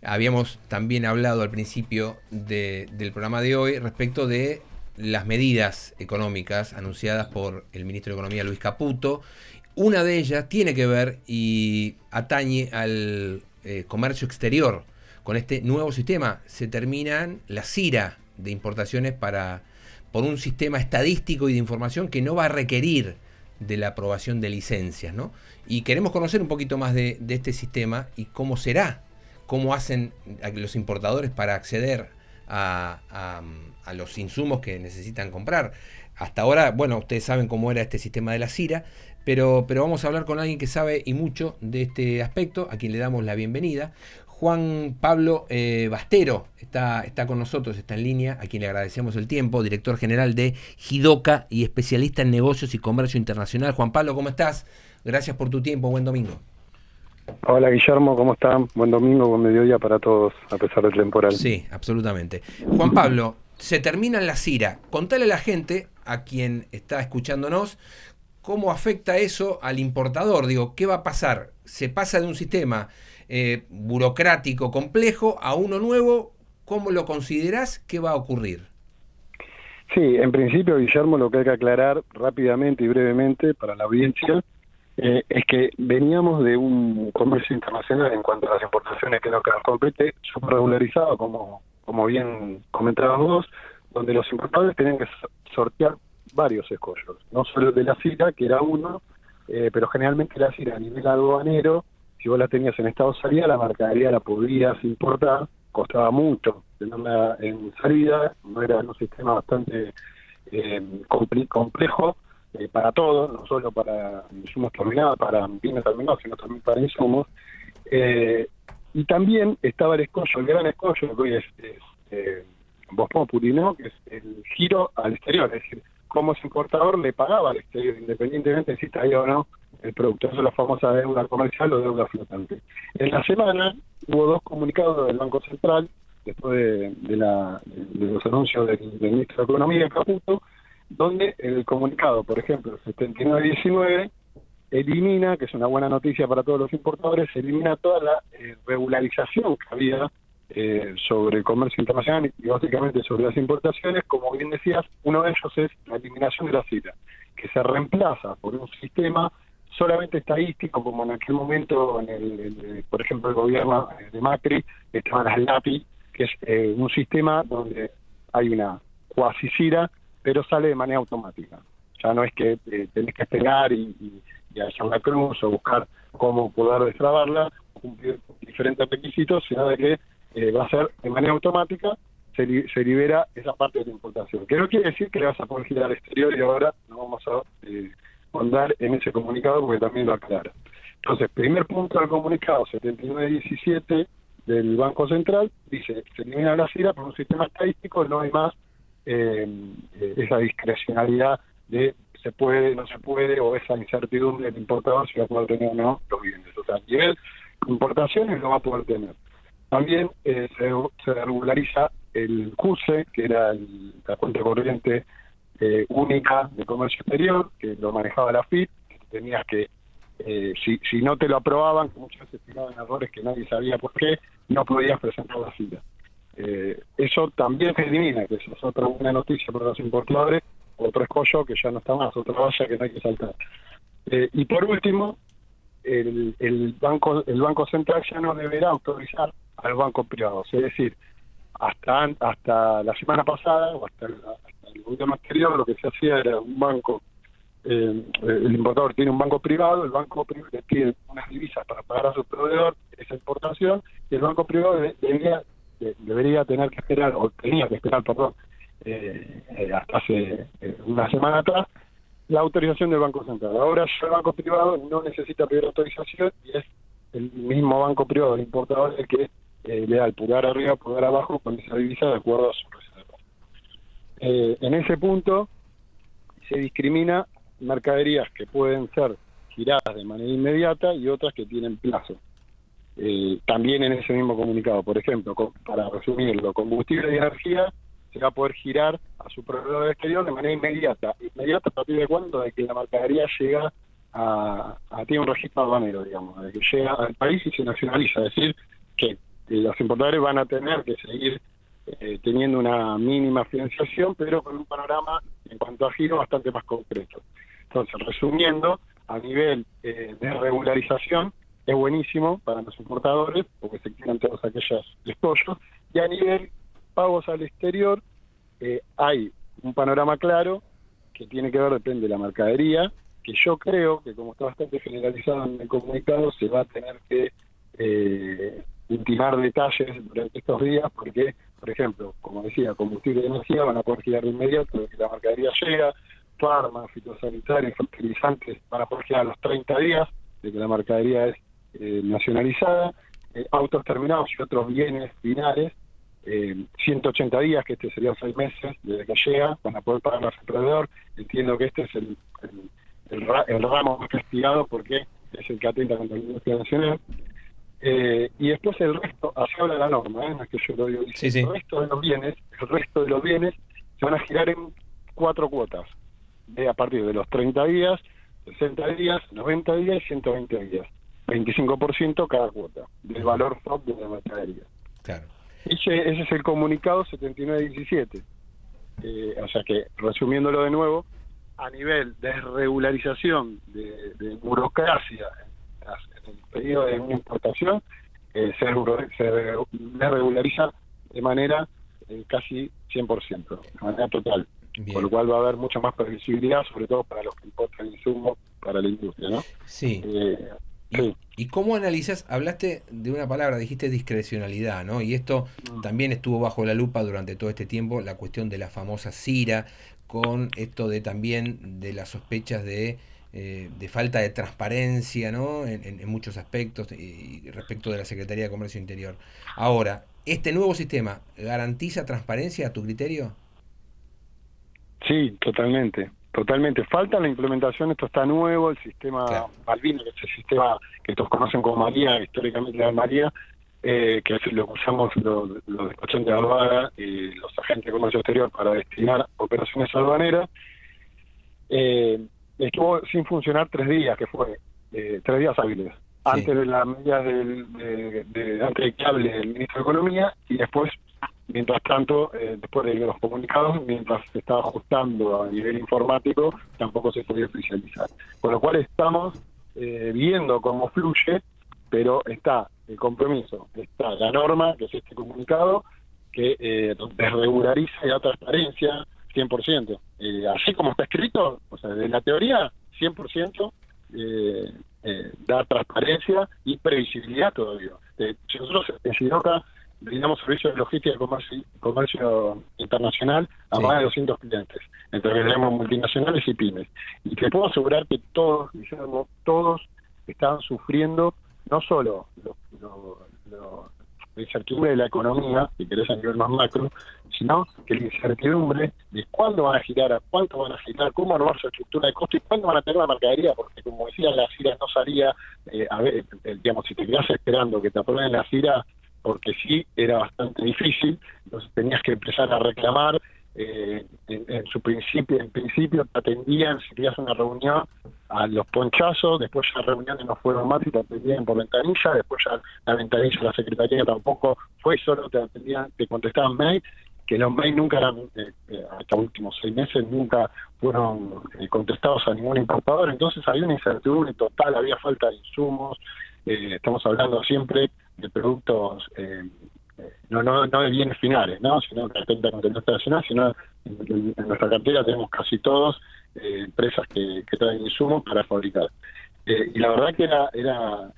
Habíamos también hablado al principio del programa de hoy respecto de las medidas económicas anunciadas por el ministro de Economía, Luis Caputo. Una de ellas tiene que ver y atañe al comercio exterior. Con este nuevo sistema se terminan la CIRA de importaciones por un sistema estadístico y de información que no va a requerir de la aprobación de licencias, ¿no? Y queremos conocer un poquito más de este sistema y cómo será, cómo hacen los importadores para acceder a los insumos que necesitan comprar. Hasta ahora, bueno, ustedes saben cómo era este sistema de la CIRA, pero vamos a hablar con alguien que sabe y mucho de este aspecto, a quien le damos la bienvenida. Juan Pablo Bastero está con nosotros, está en línea, a quien le agradecemos el tiempo, director general de Jidoca y especialista en negocios y comercio internacional. Juan Pablo, ¿cómo estás? Gracias por tu tiempo, buen domingo. Hola Guillermo, ¿cómo están? Buen domingo, buen mediodía para todos, a pesar del temporal. Sí, absolutamente. Juan Pablo, se termina la CIRA. Contale a la gente, a quien está escuchándonos, cómo afecta eso al importador. Digo, ¿qué va a pasar? Se pasa de un sistema burocrático complejo a uno nuevo. ¿Cómo lo considerás? ¿Qué va a ocurrir? Sí, en principio, Guillermo, lo que hay que aclarar rápidamente y brevemente para la audiencia es que veníamos de un comercio internacional en cuanto a las importaciones que nos compete súper regularizado, como bien comentabas vos, donde los importadores tenían que sortear varios escollos, no solo el de la CIRA, que era uno, pero generalmente la CIRA a nivel aduanero, si vos la tenías en estado de salida, la mercadería la podías importar, costaba mucho tenerla en salida, no era un sistema bastante complejo para todo, no solo para insumos terminados, para bienes terminados, sino también para insumos. Y también estaba el escollo, el gran escollo, que hoy es Voz Populi, ¿no? Que es el giro al exterior, es decir, cómo ese importador le pagaba al exterior, independientemente de si traía o no el producto. Eso es la famosa deuda comercial o deuda flotante. En la semana hubo dos comunicados del Banco Central, después de los anuncios del ministro de Economía, Caputo, donde el comunicado, por ejemplo, el 7919, elimina, que es una buena noticia para todos los importadores, elimina toda la regularización que había sobre el comercio internacional y básicamente sobre las importaciones. Como bien decías, uno de ellos es la eliminación de la CIRA, que se reemplaza por un sistema solamente estadístico, como en aquel momento, por ejemplo, el gobierno de Macri, estaban las LAPI, que es un sistema donde hay una cuasi CIRA, pero sale de manera automática. Ya no es que tenés que esperar y hacer una cruz o buscar cómo poder destrabarla, cumplir diferentes requisitos, sino de que va a ser de manera automática, se libera esa parte de la importación. Que no quiere decir que le vas a poder girar al exterior y ahora no vamos a ahondar en ese comunicado porque también lo aclara. Entonces, primer punto del comunicado 7917 del Banco Central, dice, se elimina la CIRA por un sistema estadístico, no hay más esa discrecionalidad de se puede, no se puede, o esa incertidumbre del importador si va a poder tener o no los bienes. O sea, a nivel de importaciones lo va a poder tener. También se regulariza el CUSE, que era la cuenta corriente única de comercio exterior, que lo manejaba la FIP, que tenías que, si no te lo aprobaban, que muchas veces tiraban errores que nadie sabía por qué, no podías presentar la CIRA. Eso también se elimina, que eso es otra buena noticia para los importadores, otro escollo que ya no está más, otra valla que no hay que saltar. Y por último, el Banco Central ya no deberá autorizar al banco privado, es decir, hasta la semana pasada o hasta el gobierno anterior lo que se hacía era un banco, el importador tiene un banco privado, el banco privado le pide unas divisas para pagar a su proveedor esa importación, y el banco privado debería tener que esperar, o tenía que esperar, perdón, hasta hace una semana atrás, la autorización del Banco Central. Ahora ya el banco privado no necesita pedir autorización y es el mismo banco privado del importador el que le da el pulgar arriba, pulgar abajo con esa divisa de acuerdo a su reserva. En ese punto se discrimina mercaderías que pueden ser giradas de manera inmediata y otras que tienen plazo. También en ese mismo comunicado, por ejemplo, para resumirlo, combustible y energía se va a poder girar a su proveedor exterior de manera inmediata. ¿Inmediata a partir de cuándo? De que la mercadería llega tiene un registro aduanero, digamos, de que llega al país y se nacionaliza, es decir, que los importadores van a tener que seguir teniendo una mínima financiación, pero con un panorama en cuanto a giro bastante más concreto. Entonces, resumiendo, a nivel de regularización es buenísimo para los importadores porque se quitan todos aquellos escollos, y a nivel pagos al exterior hay un panorama claro que tiene que ver, depende de la mercadería, que yo creo que como está bastante generalizado en el comunicado, se va a tener que ultimar detalles durante estos días, porque, por ejemplo, como decía, combustible y energía van a poder girar de inmediato desde que la mercadería llega, farma, fitosanitarios, fertilizantes van a poder girar a los 30 días de que la mercadería es nacionalizada, autos terminados y otros bienes finales, 180 días, que este sería 6 meses desde que llega, van a poder pagar al emprendedor. Entiendo que este es el ramo más castigado porque es el que atenta contra la industria nacional. Y después el resto, así habla la norma, no es que yo lo digo, dice, Sí. el resto de los bienes se van a girar en 4 cuotas, a partir de los 30 días, 60 días, 90 días y 120 días, 25% cada cuota del valor top de la mercadería. Claro. Ese es el comunicado 7917. O sea que, resumiéndolo de nuevo, a nivel de regularización de burocracia en el periodo de una importación, se regulariza de manera casi 100%, de manera total. Bien. Con lo cual va a haber mucha más previsibilidad, sobre todo para los que importan insumos para la industria, ¿no? Sí. Sí. ¿Y cómo analizas? Hablaste de una palabra, dijiste discrecionalidad, ¿no? Y esto también estuvo bajo la lupa durante todo este tiempo, la cuestión de la famosa CIRA, con esto de también de las sospechas de falta de transparencia, ¿no? En muchos aspectos y respecto de la Secretaría de Comercio Interior. Ahora, ¿este nuevo sistema garantiza transparencia a tu criterio? Sí, totalmente. Falta la implementación, esto está nuevo, el sistema Claro. Malvina, que es el sistema que todos conocen como María, históricamente la María, que es lo que usamos los despachantes de aduana y los agentes de comercio exterior para destinar operaciones aduaneras. Estuvo sin funcionar 3 días, que fue 3 días hábiles, Sí. antes de la medida antes de que hable el ministro de Economía, y después, mientras tanto, después de los comunicados, mientras se estaba ajustando a nivel informático, tampoco se podía oficializar. Con lo cual estamos viendo cómo fluye, pero está el compromiso, está la norma, que es este comunicado, que desregulariza y da transparencia 100%. Así como está escrito, o sea, de la teoría, 100% da transparencia y previsibilidad todavía. Si nosotros en Sidoca brindamos servicios de logística y comercio internacional a Sí. más de 200 clientes, entre que tenemos multinacionales y pymes. Y te puedo asegurar que todos, Guillermo, todos están sufriendo no solo la incertidumbre de la economía, si querés a nivel más macro, sino que la incertidumbre de cuándo van a girar, a cuánto van a girar, cómo armar su estructura de costo y cuándo van a tener la mercadería, porque como decía, la CIRA no salía, digamos, si te quedás esperando que te aprueben la CIRA, porque sí, era bastante difícil, entonces tenías que empezar a reclamar, en principio te atendían, si querías una reunión, a los ponchazos, después ya reuniones no fueron más y te atendían por ventanilla, después ya la ventanilla de la Secretaría tampoco fue, solo te atendían, te contestaban mail, que los mails nunca eran, hasta los últimos 6 meses, nunca fueron contestados a ningún importador, entonces había una incertidumbre total, había falta de insumos, estamos hablando siempre de productos, no de bienes finales, ¿no? Sino que atenta contra la industria nacional, sino en nuestra cartera tenemos casi todos empresas que traen insumos para fabricar. Y la verdad que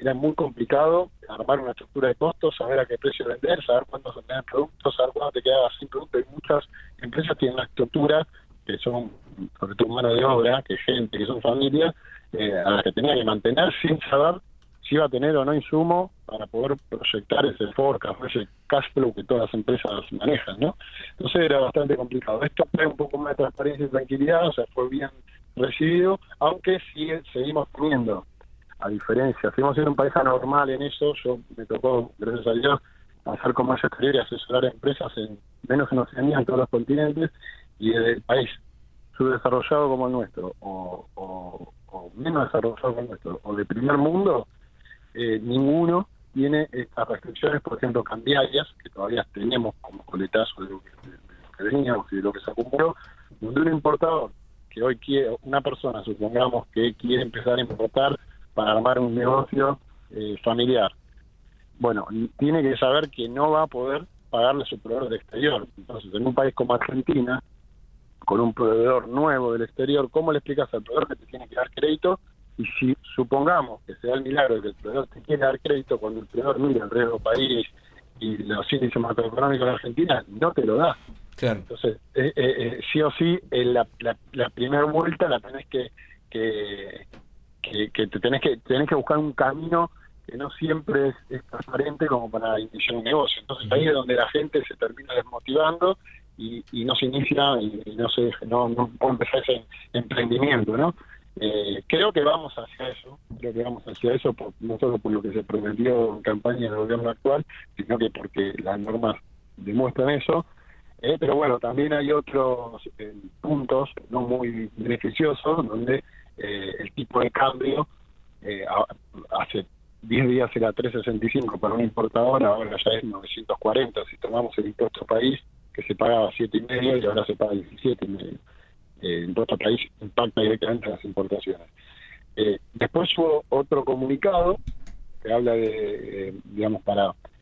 era muy complicado armar una estructura de costos, saber a qué precio vender, saber cuándo se venden productos, saber cuándo te quedabas sin producto. Y muchas empresas tienen una estructura que son, sobre todo mano de obra, que gente, que son familias, a las que tenía que mantener sin saber si iba a tener o no insumo para poder proyectar ese forecast, ese cash flow que todas las empresas manejan, ¿no? Entonces era bastante complicado. Esto trae un poco más de transparencia y tranquilidad, o sea, fue bien recibido, aunque seguimos teniendo, a diferencia, seguimos siendo un país anormal en eso. Yo me tocó, gracias a Dios, hacer comercio exterior y asesorar a empresas en menos en Oceanía, en todos los continentes, y el país subdesarrollado como el nuestro, o menos desarrollado como el nuestro, o de primer mundo, ninguno tiene estas restricciones, por ejemplo, cambiarias, que todavía tenemos como coletazo de lo que veníamos y de lo que se acumuló, donde un importador que hoy quiere, una persona, supongamos que quiere empezar a importar para armar un negocio familiar, bueno, tiene que saber que no va a poder pagarle a su proveedor del exterior. Entonces, en un país como Argentina, con un proveedor nuevo del exterior, ¿cómo le explicas al proveedor que te tiene que dar crédito? Y si supongamos que se da el milagro de que el proveedor te quiere dar crédito, cuando el proveedor mira el riesgo país y los índices macroeconómicos de Argentina, no te lo da. Claro. Entonces, sí o sí, la primera vuelta la tenés que te tenés que buscar un camino que no siempre es transparente como para iniciar un negocio. Entonces ahí es donde la gente se termina desmotivando y no se inicia y no puede empezar ese emprendimiento, ¿no? Creo que vamos hacia eso, no solo por lo que se prometió en campaña del gobierno actual, sino que porque las normas demuestran eso. Pero bueno, también hay otros puntos no muy beneficiosos, donde el tipo de cambio hace 10 días era 3.65 para un importador, ahora ya es 940. Si tomamos el impuesto país, que se pagaba 7,5 y ahora se paga 17,5. El impuesto país impacta directamente en las importaciones. Después hubo otro comunicado que habla de, digamos,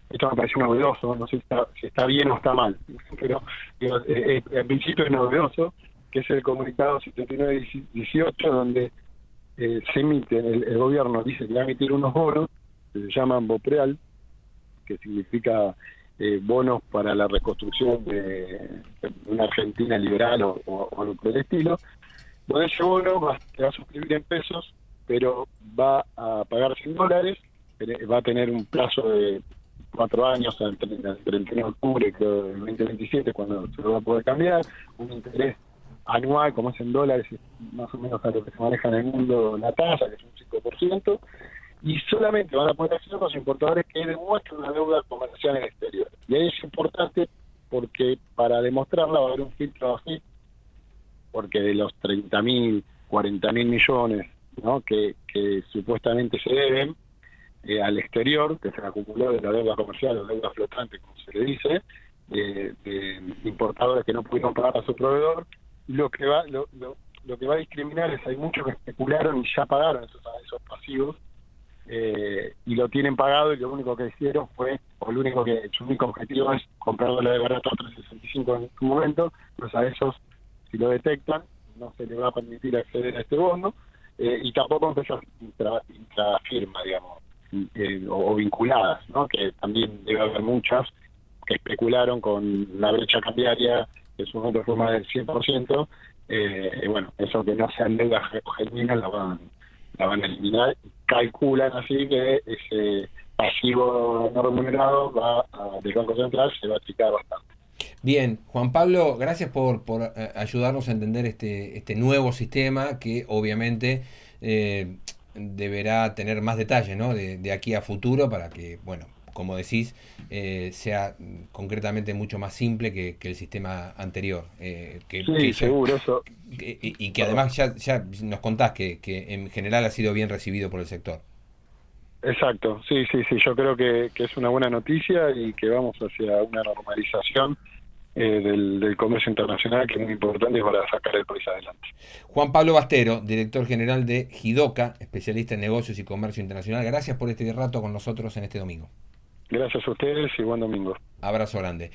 esto me pareció novedoso, no sé si está bien o está mal, pero en principio es novedoso, que es el comunicado 7918, donde se emite, el gobierno dice que va a emitir unos bonos, que se llaman BOPREAL, que significa bonos para la reconstrucción de una Argentina liberal o algo por el estilo, donde ese bono se va a suscribir en pesos, pero va a pagarse en dólares, va a tener un plazo de 4 años, entre el 31 de octubre creo, del 2027, cuando se lo va a poder cambiar, un interés anual, como es en dólares, más o menos a lo que se maneja en el mundo la tasa, que es un 5%, y solamente van a poder acceder los importadores que demuestren una deuda comercial en el exterior. Y ahí es importante porque para demostrarla va a haber un filtro así, porque de los 30.000, 40.000 millones, ¿no?, que supuestamente se deben al exterior, que se acumuló de la deuda comercial o deuda flotante, como se le dice, de importadores que no pudieron pagar a su proveedor, lo que va a discriminar es hay muchos que especularon y ya pagaron esos pasivos, y lo tienen pagado, y lo único que hicieron su único objetivo es comprar dólares baratos a 3.65 en su momento. Pues a esos, si lo detectan, no se les va a permitir acceder a este bono, y tampoco empresas intrafirma, digamos, o vinculadas, ¿no?, que también debe haber muchas que especularon con la brecha cambiaria, que es una otra forma del 100%. Bueno, eso que no sean deudas genuinas la van a eliminar. Calculan así que ese pasivo no remunerado del Banco Central se va a achicar bastante. Bien, Juan Pablo, gracias por ayudarnos a entender este nuevo sistema que obviamente deberá tener más detalles, ¿no?, de aquí a futuro, para que, bueno, como decís, sea concretamente mucho más simple que el sistema anterior. Seguro, eso. Y que además ya nos contás que en general ha sido bien recibido por el sector. Exacto, sí, yo creo que es una buena noticia y que vamos hacia una normalización del comercio internacional, que es muy importante para sacar el país adelante. Juan Pablo Bastero, director general de Jidoca, especialista en negocios y comercio internacional, gracias por este rato con nosotros en este domingo. Gracias a ustedes y buen domingo. Abrazo grande.